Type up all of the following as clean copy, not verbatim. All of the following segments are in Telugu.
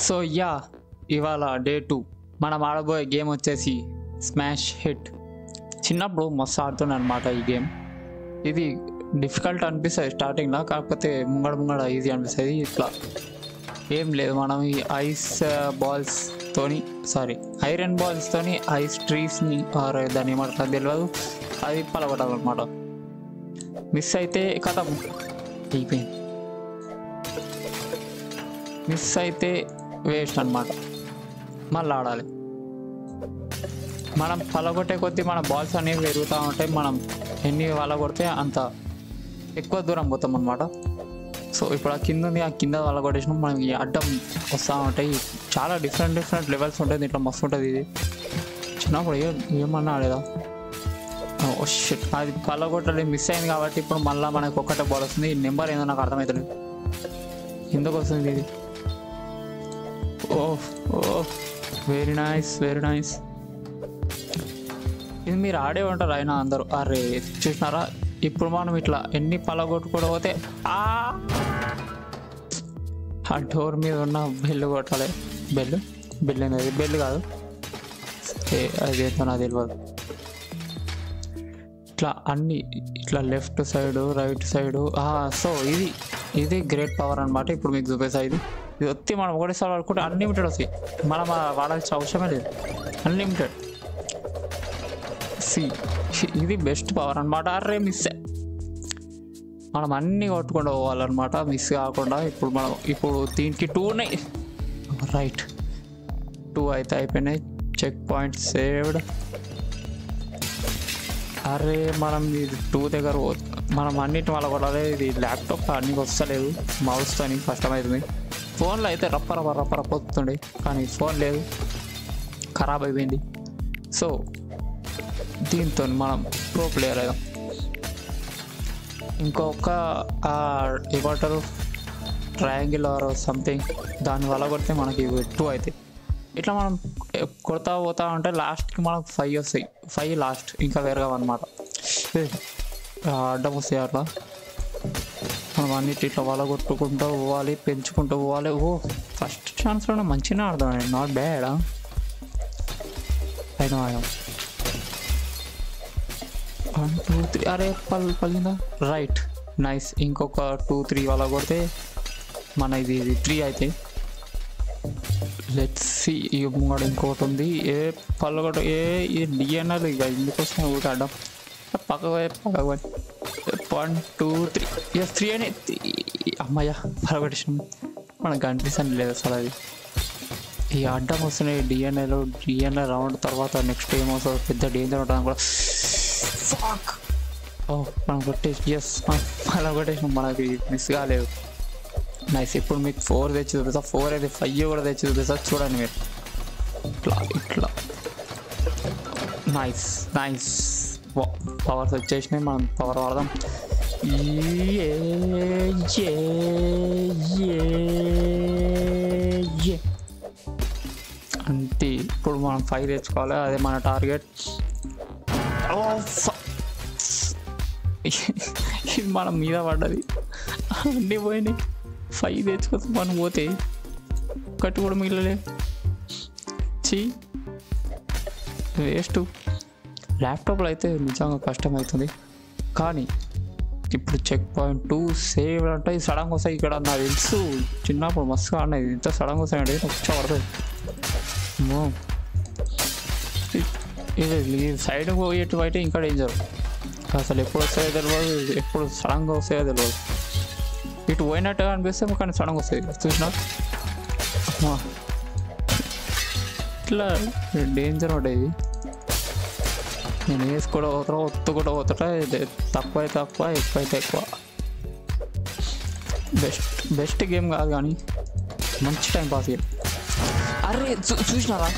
సో యా ఇవాళ డే 2 మనం ఆడబోయే గేమ్ వచ్చేసి స్మాష్ హిట్. చిన్నప్పుడు మస్తు ఆడుతున్నాను అనమాట ఈ గేమ్. ఇది డిఫికల్ట్ అనిపిస్తుంది స్టార్టింగ్లో, కాకపోతే ముంగడ ఈజీ అనిపిస్తుంది. ఇట్లా ఏం లేదు, మనం ఈ ఐరన్ బాల్స్తోని ఐస్ ట్రీస్ని దాన్ని ఏమంటారు తెలియదు, అది పలగొట్టాలన్నమాట. మిస్ అయితే కథం అయిపోయింది, మిస్ అయితే వేస్ట్ అనమాట. మళ్ళీ ఆడాలి. మనం పలగొట్టే కొద్దీ మన బాల్స్ అనేవి పెరుగుతూ ఉంటాయి. మనం ఎన్ని పలగొడితే అంత ఎక్కువ దూరం పోతాం అనమాట. సో ఇప్పుడు ఆ కింద ఉంది, ఆ కింద పలగొట్టేసినాం, మనం ఈ అడ్డం వస్తూ ఉంటాయి. చాలా డిఫరెంట్ లెవెల్స్ ఉంటాయి దీంట్లో, మస్తు ఉంటుంది. ఇది చిన్నప్పుడు ఏమన్నా ఆడేదా, షిట్ అది పలగొట్టలేదు, మిస్ అయింది కాబట్టి ఇప్పుడు మళ్ళీ మనకు ఒక్కటే బాల్ వస్తుంది. ఈ నెంబర్ ఏందో నాకు అర్థమవుతుంది, ఎందుకు వస్తుంది ఇది. Very nice. ఇది మీరు ఆడే ఉంటారు అయినా అందరూ. అరే చూసినారా, ఇప్పుడు మనం ఇట్లా ఎన్ని పలగొట్టుకోవడం పోతే ఆ డోర్ మీద ఉన్న బెల్లు కొట్టాలి. బెల్లు అనేది బెల్లు కాదు, అదేంటో నాకు తెలియదు. ఇట్లా అన్ని ఇట్లా left side right side. So ఇది గ్రేట్ పవర్ అనమాట. ఇప్పుడు మీకు చూపేసా. ఇది వచ్చి మనం ఒకటేసారి వాడుకుంటే అన్లిమిటెడ్ వస్తాయి. మనం వాడాల్సిన అవసరమే లేదు, అన్లిమిటెడ్. ఇది బెస్ట్ పవర్ అనమాట. అరే మిస్, మనం అన్నీ కొట్టుకుంటూ పోవాలన్నమాట, మిస్ కాకుండా. ఇప్పుడు దీనికి 2 ఉన్నాయి, రైట్ 2 అయితే అయిపోయినాయి. Check point saved. అరే మనం ఇది 2 దగ్గర మనం అన్నిటి వల్ల కొట్టాలి. ఇది ల్యాప్టాప్ అన్నీ వస్తలేదు, మౌస్తో కష్టమవుతుంది. ఫోన్లో అయితే రప్ప పోతుండే, కానీ ఫోన్ లేదు, ఖరాబ్ అయిపోయింది. సో దీంతో మనం ప్రో ప్లేయర్ అయ్యాం. ఇంకొక ఏమంటారు ట్రయాంగిల్ ఆర్ సంథింగ్, దానివల్ల కొడితే మనకి 2 అవుతాయి. ఇట్లా మనం కొడతా పోతా ఉంటే లాస్ట్కి మనకు 5 వస్తాయి. 5 లాస్ట్, ఇంకా వేరుగా అనమాట. అడ్డం వస్తాయి. అట్లా మనం అన్నిటి ఇట్లా వలగొట్టుకుంటూ పోవాలి, పెంచుకుంటూ పోవాలి. ఫస్ట్ ఛాన్స్లోనే మంచిగా ఆడదాం, నాట్ బ్యాడ్. అయినా 1 2 3. అరే పలిందా, రైట్ నైస్. ఇంకొక 2 3 వల్ల కొడితే మన ఇది 3 అయితే. Let's see. ఈ ముంగడ ఇంకోటి ఉంది, పల్లగొట్ట ఈ డిఎన్ఆర్ ఇక ఇందుకోసం ఊరికి ఆడడం. పక్కకు 1 2 3. ఎస్ 3 అని. అమ్మయ్య పలగొట్టేసాం. మనకు కనిపిస్తుంది లేదు అసలు. అది ఈ అడ్డం వస్తున్నాయి డిఎన్ఏ రౌండ్ తర్వాత నెక్స్ట్ ఏమవుతుంది, పెద్ద డేంజర్ ఉంటుంది కూడా. మనం కొట్టేసి మనం కొట్టేసినాం, మనకి మిస్ కాలేదు. నైస్. ఇప్పుడు మీకు 4 తెచ్చి చూపిస్తా. 4 అయితే 5 కూడా తెచ్చి చూపిస్తా, చూడండి మీరు. ఇట్లా నైస్. పవర్స్ వచ్చేసినాయి, మనం పవర్ వాడదాం. అంటే ఇప్పుడు మనం 5 తెచ్చుకోవాలి, అదే మన టార్గెట్. ఇది మనం మీద పడ్డది, అన్నీ పోయినాయి. 5 తెచ్చుకోవచ్చు మనం, పోతే ఒకటి కూడా మిగలలే. వేస్ట్. ల్యాప్టాప్లో అయితే నిజంగా కష్టమవుతుంది, కానీ ఇప్పుడు చెక్ పాయింట్ 2 సేవ్ అంటే సడన్గా వస్తాయి. ఇక్కడ నాకు తెలుసు, చిన్నప్పుడు మస్తుగా ఆడినాయి. ఇంత సడన్గా వస్తాయంటే వచ్చా పడుతుంది. ఇది సైడ్ పోయేట్టు అయితే ఇంకా డేంజర్. అసలు ఎప్పుడు వస్తాయో తెలియదు, ఎప్పుడు సడన్గా వస్తాయో తెలియదు. ఇటు పోయినట్టుగా అనిపిస్తే కానీ సడన్గా వస్తాయి. చూసినా ఇట్లా డేంజర్ ఉండేది. నేను వేసుకోవడం పోతా, ఒత్తు కూడా పోతా. తక్కువ ఎక్కువ. బెస్ట్ గేమ్ కాదు, కానీ మంచి టైం పాస్ గేమ్. అరే చూసినారా,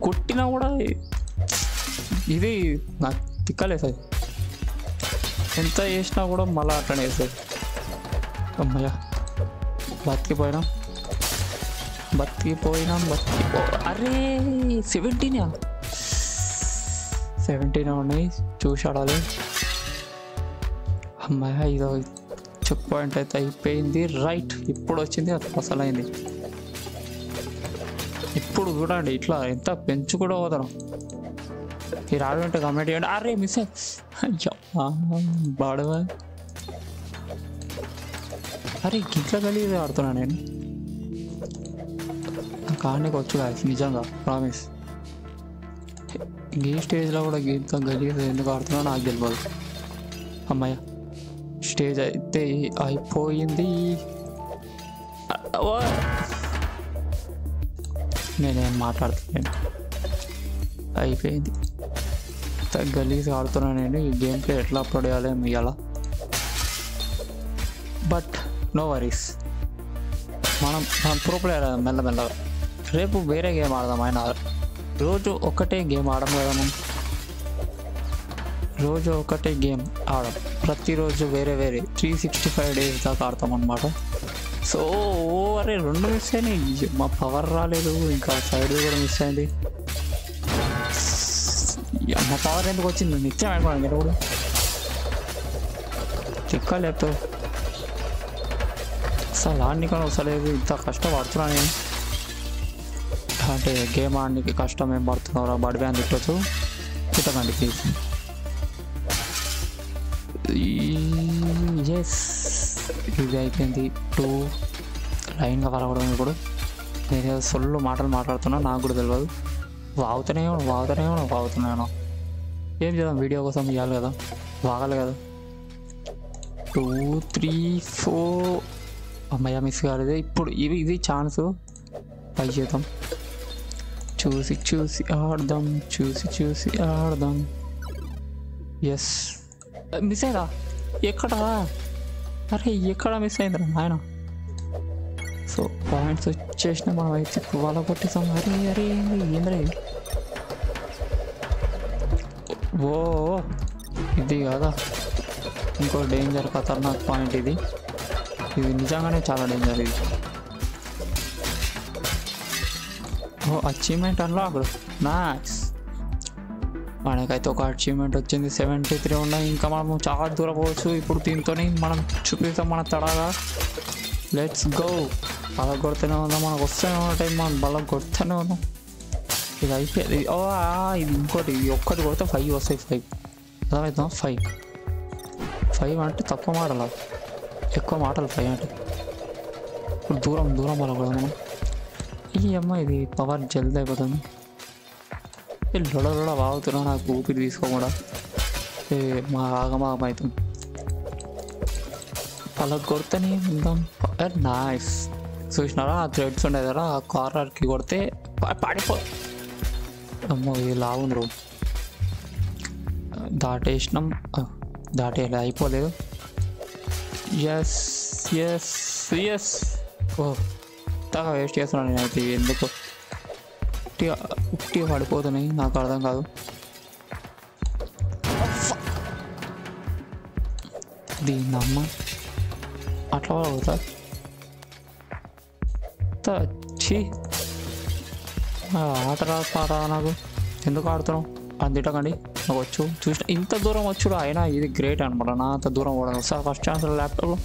కొట్టినా కూడా ఇది నాకు తిక్కలేస్తుంది. ఎంత చేసినా కూడా మళ్ళీ అట్లనే వేస్తుంది. అమ్మయ్య బతికిపోయినాం. అరే 17 ఉన్నాయి, చూసి ఆడాలి. అమ్మాయి ఇదో చెక్ పాయింట్ అయితే అయిపోయింది. రైట్ ఇప్పుడు వచ్చింది, అది అసలైంది. ఇప్పుడు చూడండి ఇట్లా ఎంత పెంచు కూడా పోతాను. ఈ రాడు ఉంటే కమెంట్ చేయండి. అరే మిస్ అయ్యా బాడవా. అరే గిట్ల గలీజ్ ఆడుతున్నా నేను. కానికి వచ్చు కాదు నిజంగా ప్రామిస్. ఈ స్టేజ్లో కూడా ఇంత గలీజ్ ఎందుకు ఆడుతున్నా నాకు తెలియదు. అమ్మాయ స్టేజ్ అయితే అయిపోయింది. నేనేం మాట్లాడుతున్నాను, అయిపోయింది. గలీజ్ ఆడుతున్నా నేను. ఈ గేమ్ ప్లే ఎట్లా అప్లోడ్ చేయాలి ఇవాళ, బట్ నో వరీస్. మనం ప్రో ప్లేయర్ మెల్లమెల్లగా. రేపు వేరే గేమ్ ఆడదాం. ఆయన రోజు ఒకటే గేమ్ ఆడడం కదా మనం. రోజు ఒకటే గేమ్ ఆడడం, ప్రతిరోజు వేరే వేరే 365 days దాకా ఆడతాం అన్నమాట. సో అరే 2 మిస్ అయినాయి. మా పవర్ రాలేదు, ఇంకా సైడ్ కూడా మిస్ అయింది. మా పవర్ ఎందుకు వచ్చింది నిత్యం అనుకోండి మీరు కూడా చెక్క లేపుతావు. అసలు ఆడనికని వస్తలేదు. ఇంత కష్టం పడుతున్నా నేను. అంటే గేమ్ ఆడడానికి కష్టం ఏం పడుతున్నారా బడి బ్యాన్ తిట్టచ్చు. తిట్టకండి ప్లీజ్. ఎస్ ఇది అయిపోయింది. 2 లైన్గా పలకూడదు. ఇప్పుడు నేను సొల్లు మాటలు మాట్లాడుతున్నా, నాకు కూడా తెలియదు. వాగుతున్నాను. ఏం చేద్దాం, వీడియో కోసం ఇవ్వాలి కదా, వాగాలి కదా. 2 3 4 అమ్మాయి మిస్ కాలేదు. ఇప్పుడు ఇది ఛాన్స్ పై చేద్దాం. చూసి ఆడదాం. ఎస్ మిస్ అయిందా? ఎక్కడా? అరే ఎక్కడ మిస్ అయిందిరా ఆయన. సో పాయింట్స్ వచ్చేసిన మనం అయితే వాళ్ళ కొట్టేసాం. అరే ఏంద్రే. ఓ ఇది కదా ఇంకో డేంజర్ ఖతర్నాక్ పాయింట్. ఇది నిజంగానే చాలా డేంజర్. ఇది అచీవ్మెంట్ అన్లాక్డ్. నైస్. మనకైతే ఒక అచీవ్మెంట్ వచ్చింది. 73 ఉన్నాయి. ఇంకా మనం చాలా దూరం పోవచ్చు. ఇప్పుడు దీంతో మనం చూపిస్తాం మన తడాగా. Let's go. బలం కొడుతూనే ఉందాం. మనకు వస్తూనే ఉంటాయి. మనం బలం కొడుతూనే ఉన్నాం. ఇది అయిపోయింది. ఇది ఇంకోటి. ఇది ఒక్కటి కొడితే 5 వస్తాయి. 5 అర్థమవుతుందా? 5 అంటే తక్కువ మాటలు, ఎక్కువ మాటలు 5 అంటే. ఇప్పుడు దూరం బలం కూడా మనం. ఈ అమ్మ ఇది పవర్ జల్దీ అయిపోతుంది. లొడ వాగుతున్నా, నాకు ఊపిరి తీసుకోకుండా మా ఆగమాగం అవుతుంది. అలా కొడితేనే ఉందాం. నైస్. చూసినారా ఆ థ్రెడ్స్ ఉండేది కదా, ఆ కార్నర్కి కొడితే పడిపో. అమ్మో ఇది లాగుంది రోడ్. దాటేసినాం. దాటేయాలి, అయిపోలేదు. ఎస్ ఓ ఇంతగా వేస్ట్ చేస్తున్నాను నేనైతే. ఎందుకు ఉట్టిగా పడిపోతున్నాయి నాకు అర్థం కాదు. దీన్ని అమ్మ అట్లా అవుతా ఆట రాదా నాకు. ఎందుకు ఆడుతున్నావు అని తిట్టకండి. నాకు వచ్చు చూసిన ఇంత దూరం వచ్చుడు అయినా ఇది గ్రేట్ అనమాట. నా అంత దూరం కూడా సార్ ఫస్ట్ ఛాన్స్ ల్యాప్టాప్లో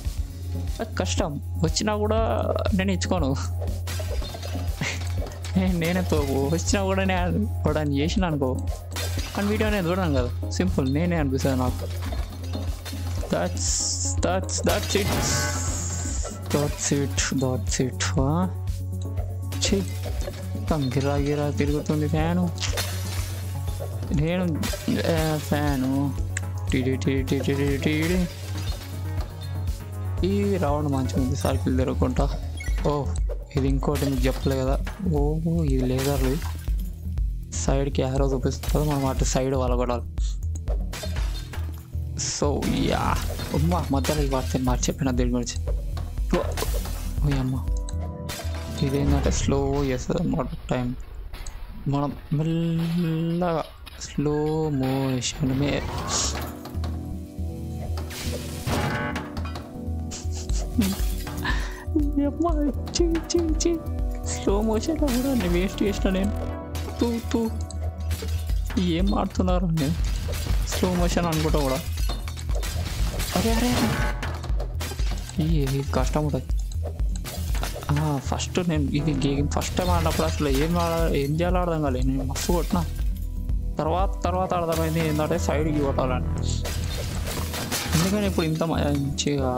కష్టం వచ్చినా కూడా నేను ఇచ్చుకోను. నేనే వచ్చినా కూడా నేను కూడా చేసిన అనుకో కానీ వీడియో నేను చూడను కదా. సింపుల్ నేనే అనిపిస్తుంది నాకు. that's it. గిరా తిరుగుతుంది ఫ్యాను. నేను ఫ్యాను. ఈ రౌండ్ మంచిగా ఉంది. సర్కిల్ తిరుగుకుంటా. ఇది ఇంకోటి మీకు చెప్పలే కదా. ఇది లేదర్లు. సైడ్కి యారో చూపిస్తుంది, మనం అటు సైడ్ వలగొడాలి. సో అమ్మా మధ్యలో ఈ వార్త మార్చిపోయినా దీని గురించి. అమ్మ ఇదేంటంటే స్లో చేస్తుంది అన్నమాట టైం. మనం మెల్లగా స్లో మోషన్ స్లో మోషన్ కూడా వేస్ట్ చేసిన నేను. తూ ఏం ఆడుతున్నారు నేను స్లో మోషన్ అనుకుంటా కూడా. అరే ఇది కష్టం ఉంటుంది. ఫస్ట్ నేను ఇది గేమ్ ఫస్ట్ టైం ఆడినప్పుడు అసలు ఏం చేయాలో అర్థం కాలేదు. నేను మస్తు కొట్టినా, తర్వాత అర్థమైంది ఏంటంటే సైడ్కి కొట్టాలని. ఎందుకని ఇప్పుడు ఇంత మంచిగా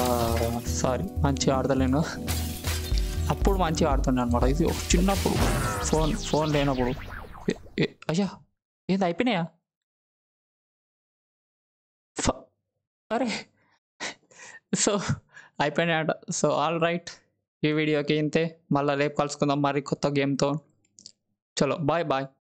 ఆడతలేను. అప్పుడు మంచిగా ఆడుతుండే అనమాట. ఇది ఒక చిన్నప్పుడు ఫోన్ లేనప్పుడు. అయ్యా ఏంది అయిపోయినాయా? అరే సో అయిపోయినాయట. సో ఆల్ రైట్, ఈ వీడియోకి ఇంతే. మళ్ళీ రేపు కలుసుకుందాం మరి కొత్త గేమ్తో. చలో బాయ్ బాయ్.